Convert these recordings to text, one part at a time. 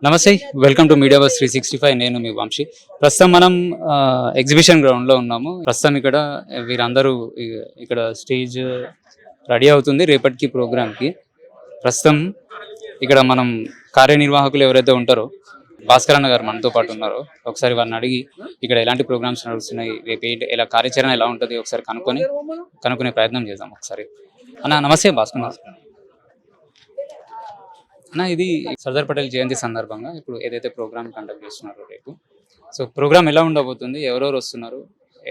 నమస్తే, welcome to media bus 365. నేను మీ వంశీ. ప్రస్తుతం మనం ఎగ్జిబిషన్ గ్రౌండ్లో ఉన్నాము. ప్రస్తుతం ఇక్కడ వీరందరూ ఇక్కడ స్టేజ్ రెడీ అవుతుంది రేపటికి ప్రోగ్రామ్కి. ప్రస్తుతం ఇక్కడ మనం కార్యనిర్వాహకులు ఎవరైతే ఉంటారో భాస్కర్ అన్న గారు మనతో పాటు ఉన్నారో ఒకసారి వారిని అడిగి ఇక్కడ ఎలాంటి ప్రోగ్రామ్స్ నడుస్తున్నాయి, రేపు ఏంటి, ఇలా కార్యాచరణ ఎలా ఉంటుంది ఒకసారి కనుక్కునే ప్రయత్నం చేద్దాం. ఒకసారి అన్న నమస్తే. భాస్కర్ అన్న, ఇది సర్దార్ పటేల్ జయంతి సందర్భంగా ఇప్పుడు ఏదైతే ప్రోగ్రామ్ కండక్ట్ చేస్తున్నారో రేపు, సో ప్రోగ్రామ్ ఎలా ఉండబోతుంది, ఎవరెవరు వస్తున్నారు,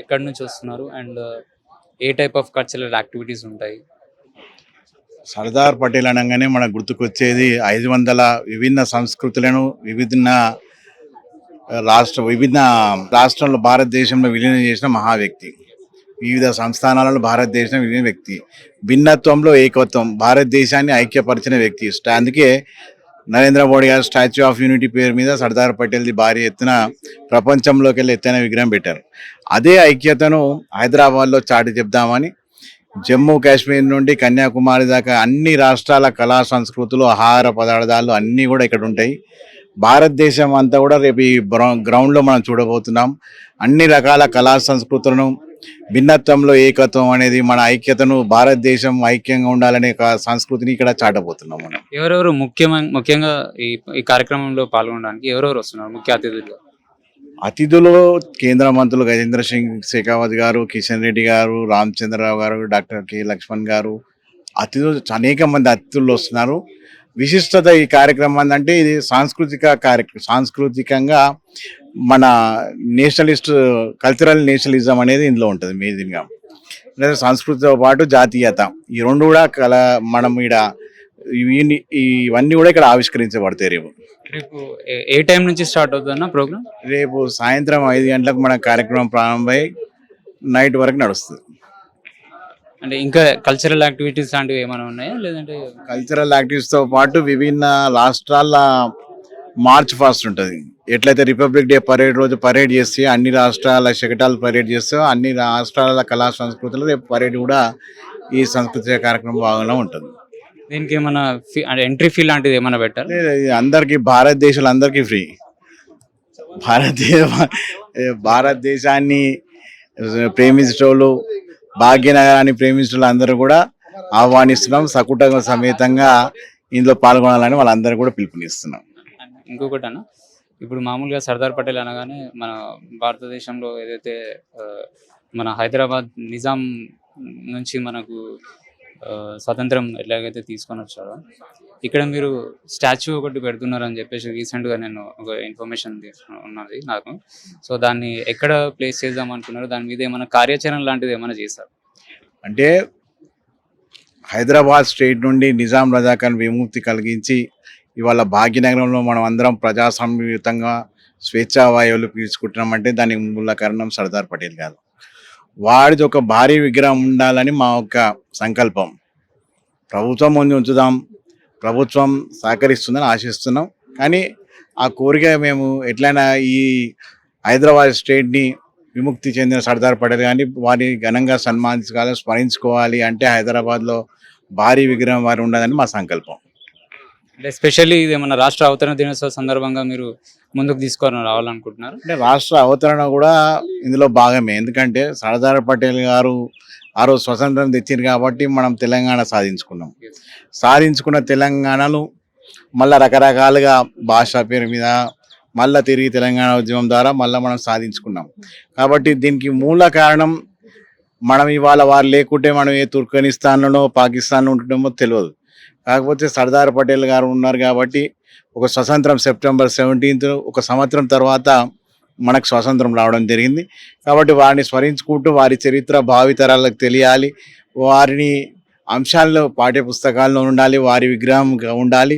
ఎక్కడి నుంచి వస్తున్నారు, and A type of cultural activities ఉంటాయి? సర్దార్ పటేల్ అనగానే మనకు గుర్తుకొచ్చేది 500 విభిన్న సంస్కృతులను విభిన్న రాష్ట్రంలో భారతదేశంలో విలీనం చేసిన మహా వ్యక్తి. వివిధ సంస్థానాలలో భారతదేశం విలీన వ్యక్తి. భిన్నత్వంలో ఏకత్వం, భారతదేశాన్ని ఐక్యపరిచిన వ్యక్తి. అందుకే నరేంద్ర మోడీ గారు స్టాచ్యూ ఆఫ్ యూనిటీ పేరు మీద సర్దార్ పటేల్ది భారీ ఎత్తున ప్రపంచంలోకి వెళ్ళి ఎత్తైన విగ్రహం పెట్టారు. అదే ఐక్యతను హైదరాబాద్లో చాటి చెప్దామని జమ్మూ కాశ్మీర్ నుండి కన్యాకుమారి దాకా అన్ని రాష్ట్రాల కళా సంస్కృతులు, ఆహార పదార్థాలు అన్నీ కూడా ఇక్కడ ఉంటాయి. భారతదేశం అంతా కూడా రేపు ఈ గ్రౌండ్లో మనం చూడబోతున్నాం. అన్ని రకాల కళా సంస్కృతులను, భిన్నత్వంలో ఏకత్వం అనేది మన ఐక్యతను, భారతదేశం ఐక్యంగా ఉండాలనే సంస్కృతిని ఇక్కడ చాటబోతున్నాం మనం. ఎవరెవరు ముఖ్యంగా ఈ కార్యక్రమంలో పాల్గొనడానికి ఎవరెవరు వస్తున్నారు ముఖ్య అతిథులు? అతిథులు కేంద్ర మంత్రులు గజేంద్ర సింగ్ షెకావత్ గారు, కిషన్ రెడ్డి గారు, రామచంద్రరావు గారు, డాక్టర్ కె లక్ష్మణ్ గారు, అతిథులు అనేక మంది అతిథులు వస్తున్నారు. విశిష్టత ఈ కార్యక్రమం అంటే ఇది సాంస్కృతికంగా మన నేషనలిస్ట్ కల్చరల్ నేషనలిజం అనేది ఇందులో ఉంటుంది మెయిన్గా. లేదా సంస్కృతితో పాటు జాతీయత, ఈ రెండు కూడా మనం ఇక్కడ ఇవన్నీ కూడా ఇక్కడ ఆవిష్కరించబడతాయి. రేపు ఏ టైం నుంచి స్టార్ట్ అవుతుందన్న ప్రోగ్రామ్? రేపు సాయంత్రం 5 గంటలకు మన కార్యక్రమం ప్రారంభమై నైట్ వరకు నడుస్తుంది. అంటే ఇంకా కల్చరల్ యాక్టివిటీస్ లాంటివి ఏమైనా ఉన్నాయా, లేదంటే? కల్చరల్ యాక్టివిటీస్తో పాటు విభిన్న రాష్ట్రాల మార్చ్ ఫాస్ట్ ఉంటుంది. ఎట్లయితే రిపబ్లిక్ డే పరేడ్ రోజు పరేడ్ చేస్తే అన్ని రాష్ట్రాల శకటాలు పరేడ్ చేస్తే అన్ని రాష్ట్రాల కళా సంస్కృతులు రేపు పరేడ్ కూడా ఈ సాంస్కృతిక కార్యక్రమం భాగంగా ఉంటుంది. దీనికి ఏమైనా ఎంట్రీ ఫీ లాంటిది ఏమైనా పెట్టారు? అందరికీ, భారతదేశాలు అందరికీ ఫ్రీ. భారతదేశాన్ని ప్రేమించేటోళ్ళు, భాగ్యనగరాన్ని ప్రేమించేటోళ్ళు అందరూ కూడా ఆహ్వానిస్తున్నాం. సకుటుంబ సమేతంగా ఇందులో పాల్గొనాలని వాళ్ళందరూ కూడా పిలుపునిస్తున్నాం. ఇంకొకటి అన్న, ఇప్పుడు మామూలుగా సర్దార్ పటేల్ అనగానే మన భారతదేశంలో ఏదైతే మన హైదరాబాద్ నిజాం నుంచి మనకు స్వతంత్రం ఎలాగైతే తీసుకొని వచ్చారో, ఇక్కడ మీరు స్టాచ్యూ ఒకటి పెడుతున్నారని చెప్పేసి రీసెంట్గా నేను ఒక ఇన్ఫర్మేషన్ ఉన్నది నాకు. సో దాన్ని ఎక్కడ ప్లేస్ చేద్దాం అనుకున్నారు, దాని మీద ఏమైనా కార్యాచరణ లాంటిది ఏమైనా చేశారు? అంటే హైదరాబాద్ స్టేట్ నుండి నిజాం రజాకార్ విముక్తి కలిగించి ఇవాళ భాగ్యనగరంలో మనం అందరం ప్రజాస్వామ్యయుతంగా స్వేచ్ఛావాయువులు పీల్చుకుంటున్నామంటే దానికి మూల కారణం సర్దార్ పటేల్ గారు. వాడిది ఒక భారీ విగ్రహం ఉండాలని మా యొక్క సంకల్పం. ప్రభుత్వం ముందు ఉంచుదాం, ప్రభుత్వం సహకరిస్తుందని ఆశిస్తున్నాం. కానీ ఆ కోరిక మేము ఎట్లయినా ఈ హైదరాబాద్ స్టేట్ని విముక్తి చెందిన సర్దార్ పటేల్ కానీ వారిని ఘనంగా సన్మానించుకోవాలి, స్మరించుకోవాలి అంటే హైదరాబాద్లో భారీ విగ్రహం వారి ఉండదని మా సంకల్పం. అంటే ఎస్పెషల్లీ ఇది ఏమన్నా రాష్ట్ర అవతరణ దినోత్సవ సందర్భంగా మీరు ముందుకు తీసుకొని రావాలనుకుంటున్నారు? అంటే రాష్ట్ర అవతరణ కూడా ఇందులో భాగమే. ఎందుకంటే సర్దార్ పటేల్ గారు ఆ రోజు స్వతంత్రం తెచ్చారు కాబట్టి మనం తెలంగాణ సాధించుకున్న తెలంగాణను మళ్ళీ రకరకాలుగా భాష పేరు మీద మళ్ళీ తిరిగి తెలంగాణ ఉద్యమం ద్వారా మళ్ళీ మనం సాధించుకున్నాం. కాబట్టి దీనికి మూల కారణం మనం ఇవాళ వారు లేకుంటే మనం ఏ తుర్కనిస్తాన్లోనో పాకిస్తాన్లో ఉంటుండేమో తెలియదు. కాకపోతే సర్దార్ పటేల్ గారు ఉన్నారు కాబట్టి ఒక స్వతంత్రం సెప్టెంబర్ 17 ఒక సంవత్సరం తర్వాత మనకు స్వాతంత్రం రావడం జరిగింది. కాబట్టి వారిని స్మరించుకుంటూ వారి చరిత్ర భావితరాలకు తెలియాలి, వారిని అంశాల్లో పాఠ్యపుస్తకాల్లో ఉండాలి, వారి విగ్రహం ఉండాలి,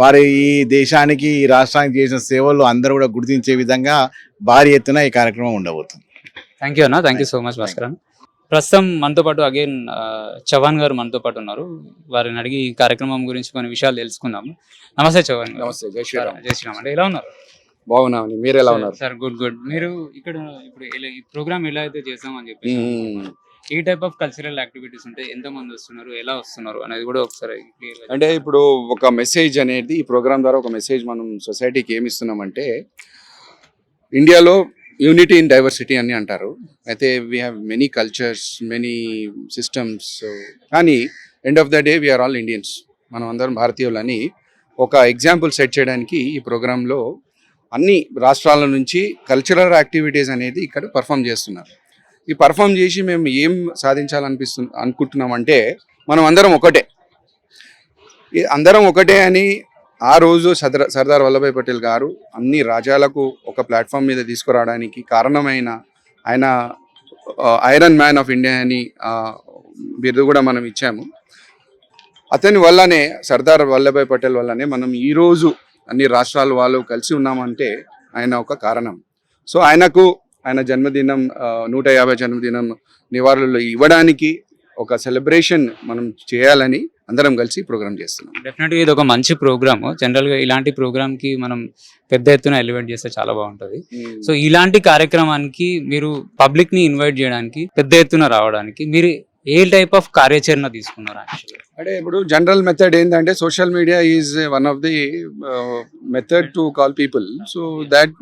వారి ఈ దేశానికి ఈ రాష్ట్రానికి చేసిన సేవలు అందరూ కూడా గుర్తించే విధంగా భారీ ఎత్తున ఈ కార్యక్రమం ఉండబోతుంది. థ్యాంక్ యూ అన్న, thank you so much Bhaskar. ప్రస్తుతం మనతో పాటు అగైన్ చవాన్ గారు మనతో పాటు ఉన్నారు. వారిని అడిగి ఈ కార్యక్రమం గురించి కొన్ని విషయాలు తెలుసుకుందాము. నమస్తే చవాన్ గారు. నమస్తే. జై శ్రీరామ్. జై శ్రీరామ్. అంటే ఎలా ఉన్నారు? బాగున్నామండి, మీరు ఎలా ఉన్నారు? Sir good. మీరు ఇక్కడ ఇప్పుడు ఈ ప్రోగ్రామ్ ఎలా అయితే చేస్తామని చెప్పి ఏ టైప్ ఆఫ్ కల్చరల్ యాక్టివిటీస్ ఉంటాయి, ఎంతమంది వస్తున్నారు, ఎలా వస్తున్నారు అనేది కూడా ఒకసారి clear గా అంటే ఇప్పుడు ఒక మెసేజ్ అనేది ఈ ప్రోగ్రామ్ ద్వారా ఒక మెసేజ్ మనం సొసైటీకి ఏమి ఇస్తున్నామంటే ఇండియాలో యూనిటీ ఇన్ డైవర్సిటీ అని అంటారు. అయితే we have many cultures, many systems, కానీ end of the day we are all Indians. మనం అందరం భారతీయులని ఒక ఎగ్జాంపుల్ సెట్ చేయడానికి ఈ ప్రోగ్రాంలో అన్ని రాష్ట్రాల నుంచి కల్చరల్ యాక్టివిటీస్ అనేది ఇక్కడ పర్ఫామ్ చేస్తున్నారు. ఈ పర్ఫామ్ చేసి మేము ఏం అనుకుంటున్నామంటే మనం అందరం ఒకటే, అందరం ఒకటే అని ఆ రోజు సర్దార్ వల్లభాయ్ పటేల్ గారు అన్ని రాజ్యాలకు ఒక ప్లాట్ఫామ్ మీద తీసుకురావడానికి కారణమైన ఆయన ఐరన్ మ్యాన్ ఆఫ్ ఇండియా అని బిరుదు కూడా మనం ఇచ్చాము. అతని వల్లనే, సర్దార్ వల్లభాయ్ పటేల్ వల్లనే మనం ఈరోజు అన్ని రాష్ట్రాల వాళ్ళు కలిసి ఉన్నామంటే ఆయన ఒక కారణం. సో ఆయన జన్మదినం 150 జన్మదినం నివాళులు ఇవ్వడానికి ఒక సెలబ్రేషన్ మనం చేయాలని అందరం కలిసి ప్రోగ్రామ్ చేస్తున్నాం. డెఫినెట్గా ఇది ఒక మంచి ప్రోగ్రామ్. జనరల్గా ఇలాంటి ప్రోగ్రామ్కి మనం పెద్ద ఎత్తున ఎలివేట్ చేస్తే చాలా బాగుంటుంది. సో ఇలాంటి కార్యక్రమానికి మీరు పబ్లిక్ని ఇన్వైట్ చేయడానికి, పెద్ద ఎత్తున రావడానికి మీరు ఏ టైప్ ఆఫ్ కార్యాచరణ తీసుకున్నారు యాక్చువల్గా? అంటే ఇప్పుడు జనరల్ మెథడ్ ఏంటంటే social media is one of the method to call people. So that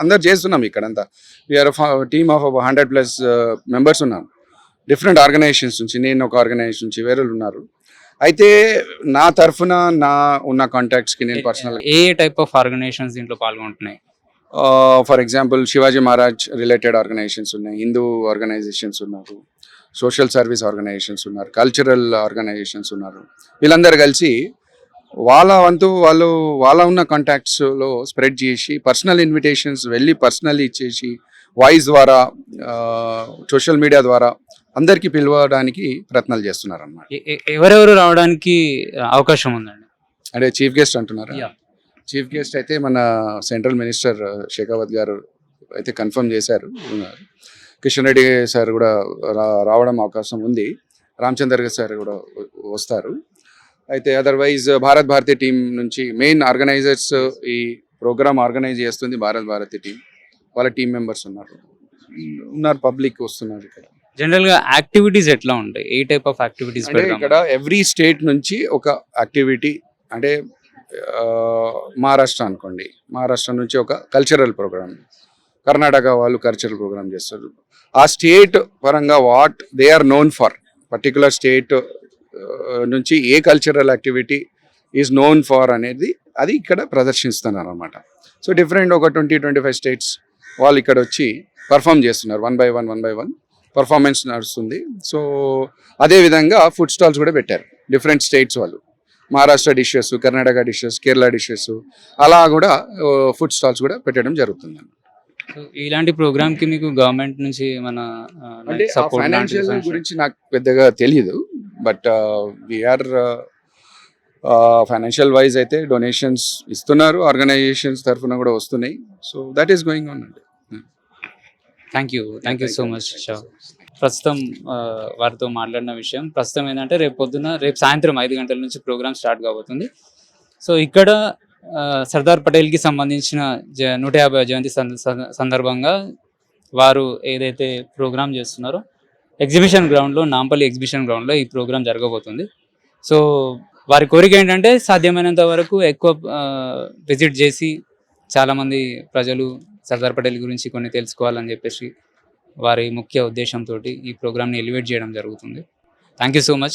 అందరు చేస్తున్నాం ఇక్కడంతా. వీఆర్ టీమ్ ఆఫ్ 100+ మెంబర్స్ ఉన్నాం డిఫరెంట్ ఆర్గనైజేషన్స్ నుంచి. నేను ఒక ఆర్గనైజేషన్ నుంచి, వేరే ఉన్నారు. అయితే నా తరఫున ఉన్న కాంటాక్ట్స్కి నేను పర్సనల్ ఏ టైప్ ఆఫ్ ఆర్గనైజేషన్స్ దీంట్లో పాల్గొంటున్నాయి? For example Shivaji Maharaj related organizations ఉన్నాయి, హిందూ ఆర్గనైజేషన్స్ ఉన్నారు, సోషల్ సర్వీస్ ఆర్గనైజేషన్స్ ఉన్నారు, కల్చరల్ ఆర్గనైజేషన్స్ ఉన్నారు. వీళ్ళందరూ కలిసి వాళ్ళ ఉన్న కాంటాక్ట్స్లో స్ప్రెడ్ చేసి పర్సనల్ ఇన్విటేషన్స్ వెళ్ళి పర్సనల్లీ ఇచ్చేసి వాయిస్ ద్వారా, సోషల్ మీడియా ద్వారా అందరికీ పిలవడానికి ప్రయత్నాలు చేస్తున్నారు అన్నమాట. ఎవరెవరు రావడానికి అవకాశం ఉందండి? అంటే చీఫ్ గెస్ట్ అంటున్నారా? Yeah. చీఫ్ గెస్ట్ అయితే మన సెంట్రల్ మినిస్టర్ షేకావత్ గారు అయితే కన్ఫర్మ్ చేశారు. కిషన్ రెడ్డి సార్ కూడా రావడం అవకాశం ఉంది. రామచందర్ సార్ కూడా వస్తారు. అయితే అదర్వైజ్ భారతి టీం నుంచి మెయిన్ ఆర్గనైజర్స్, ఈ ప్రోగ్రామ్ ఆర్గనైజ్ చేస్తుంది భారతి టీం, వాళ్ళ టీం మెంబర్స్ ఉన్నారు. పబ్లిక్ వస్తున్నారు. ఇక్కడ జనరల్గా యాక్టివిటీస్ ఎట్లా ఉంటాయి? ఏ టైప్ ఆఫ్ యాక్టివిటీస్? అంటే ఇక్కడ ఎవ్రీ స్టేట్ నుంచి ఒక యాక్టివిటీ. అంటే మహారాష్ట్ర అనుకోండి, మహారాష్ట్ర నుంచి ఒక కల్చరల్ ప్రోగ్రామ్, కర్ణాటక వాళ్ళు కల్చరల్ ప్రోగ్రామ్ చేస్తారు. ఆ స్టేట్ పరంగా what they are known for, particular state నుంచి ఏ cultural activity is known for అనేది అది ఇక్కడ ప్రదర్శిస్తున్నారు అన్నమాట. సో డిఫరెంట్ ఒక 20-25 స్టేట్స్ వాళ్ళు ఇక్కడ వచ్చి పర్ఫామ్ చేస్తున్నారు. 1 by 1 పర్ఫార్మెన్స్ నడుస్తుంది. సో అదేవిధంగా ఫుడ్ స్టాల్స్ కూడా పెట్టారు డిఫరెంట్ స్టేట్స్ వాళ్ళు. Maharashtra dishes, Karnataka dishes, Kerala dishes, అలా కూడా ఫుడ్ స్టాల్స్ కూడా పెట్టడం జరుగుతుంది. ఇలాంటి ప్రోగ్రామ్ కి మీకు గవర్నమెంట్ నుంచి మన అంటే ఫైనాన్షియల్ గురించి నాకు పెద్దగా తెలియదు, బట్ వీఆర్ ఫైనాన్షియల్ వైజ్ అయితే డొనేషన్స్ ఇస్తున్నారు, ఆర్గనైజేషన్స్ తరఫున కూడా వస్తున్నాయి. So that is going on అండి. Thank you so much. ప్రస్తుతం వారితో మాట్లాడిన విషయం ప్రస్తుతం ఏంటంటే రేపు సాయంత్రం 5 గంటల నుంచి ప్రోగ్రామ్ స్టార్ట్ కాబోతుంది. సో ఇక్కడ సర్దార్ పటేల్కి సంబంధించిన 150వ జయంతి సందర్భంగా వారు ఏదైతే ప్రోగ్రామ్ చేస్తున్నారో ఎగ్జిబిషన్ గ్రౌండ్లో, నాంపల్లి ఎగ్జిబిషన్ గ్రౌండ్లో ఈ ప్రోగ్రామ్ జరగబోతుంది. సో వారి కోరిక ఏంటంటే సాధ్యమైనంత వరకు ఎక్కువ విజిట్ చేసి చాలామంది ప్రజలు సర్దార్ పటేల్ గురించి కొన్ని తెలుసుకోవాలని చెప్పేసి వారి ముఖ్య ఉద్దేశంతో ఈ ప్రోగ్రామ్ని ఎలివేట్ చేయడం జరుగుతుంది. Thank you so much.